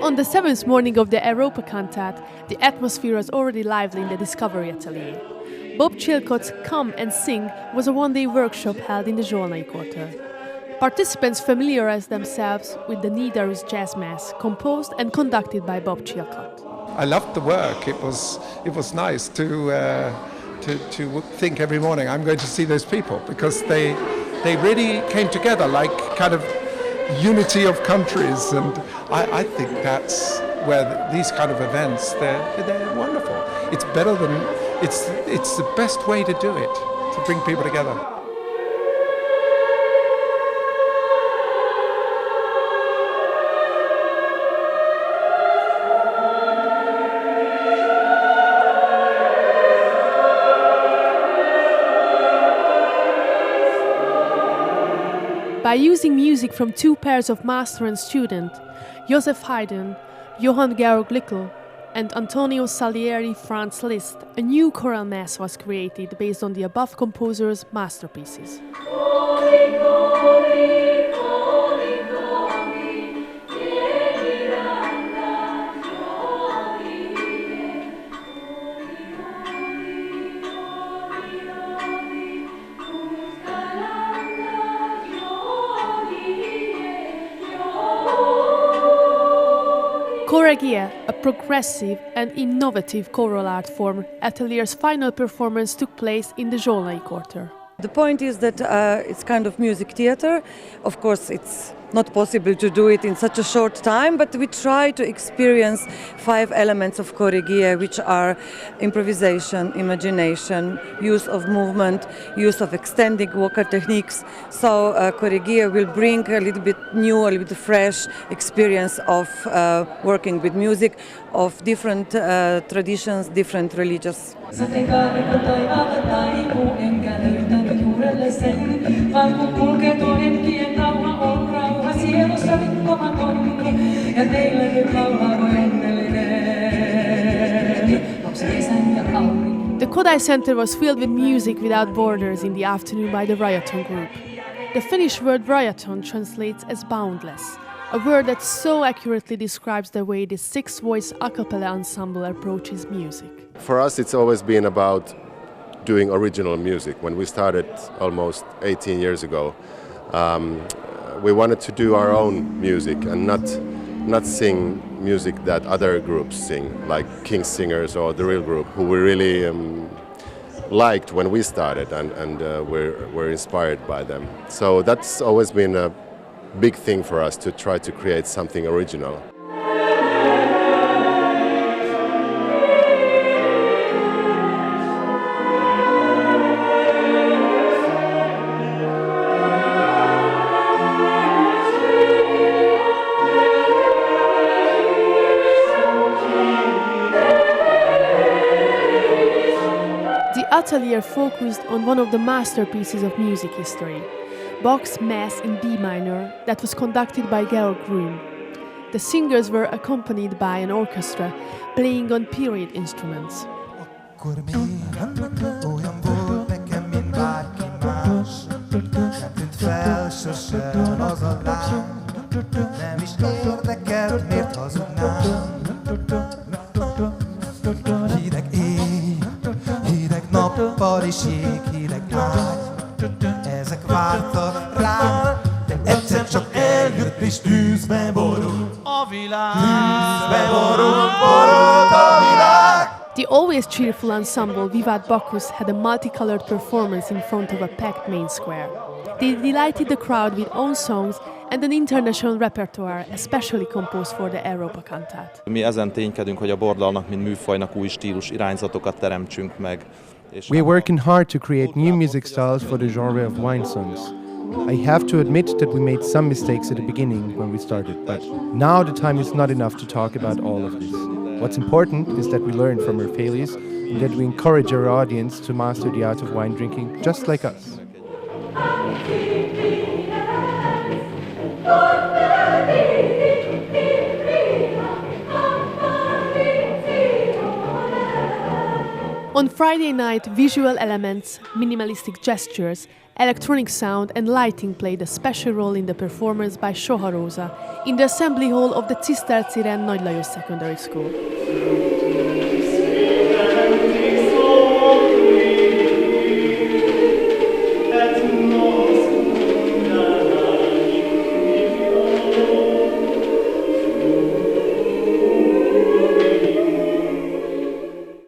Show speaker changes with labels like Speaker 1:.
Speaker 1: On the seventh morning of the EUROPA Cantat, the atmosphere was already lively in the Discovery Atelier. Bob Chilcott's Come and Sing was a one-day workshop held in the Zsolnai Quarter. Participants familiarized themselves with the Nidarus Jazz Mass, composed and conducted by Bob Chilcott.
Speaker 2: I loved the work. It was nice to think every morning I'm going to see those people, because they really came together like kind of unity of countries, and I think that's where these kind of events they're wonderful. It's better than it's the best way to do it, to bring people together.
Speaker 1: By using music from two pairs of master and student, Joseph Haydn, Johann Georg Lickl, and Antonio Salieri Franz Liszt, a new choral mass was created based on the above composers' masterpieces. CHOREGIE, a progressive and innovative choral art form, Atelier's final performance took place in the Zsolnai Quarter.
Speaker 3: The point is that it's kind of music theater. Of course, it's not possible to do it in such a short time, but we try to experience 5 elements of CHOREGIE, which are improvisation, imagination, use of movement, use of extending vocal techniques. So CHOREGIE will bring a little bit new, a little bit fresh experience of working with music of different traditions, different religions.
Speaker 1: The Kodály Center was filled with music without borders in the afternoon by the Rajaton group. The Finnish word Rajaton translates as boundless, a word that so accurately describes the way the 6-voice a cappella ensemble approaches music.
Speaker 4: For us, it's always been about doing original music. When we started almost 18 years ago, we wanted to do our own music and not sing music that other groups sing, like King's Singers or the Real Group, who we really liked when we started, and we're inspired by them. So that's always been a big thing for us, to try to create something original.
Speaker 1: Atelier focused on one of the masterpieces of music history, Bach's Mass in B minor, that was conducted by Georg Grün. The singers were accompanied by an orchestra playing on period instruments.
Speaker 5: Nappal is jéghideg ágy, ezek vártak rá, de egyszer csak eljött és tűzbe borult a világ. Tűzbe borult a világ.
Speaker 1: The always cheerful ensemble Vivat Bacchus had a multicolored performance in front of a packed main square. They delighted the crowd with own songs and an international repertoire, especially composed for the EUROPA Cantat.
Speaker 6: Mi ezen ténykedünk, hogy a bordalnak, mint műfajnak új stílus irányzatokat teremtsünk meg.
Speaker 7: We're working hard to create new music styles for the genre of wine songs. I have to admit that we made some mistakes at the beginning when we started, but now the time is not enough to talk about all of this. What's important is that we learn from our failures and that we encourage our audience to master the art of wine drinking just like us.
Speaker 1: On Friday night, visual elements, minimalistic gestures, Electronic sound and lighting played a special role in the performance by Soharóza in the assembly hall of the Ciszterciren Nagy Lajos Secondary School.
Speaker 8: Et nos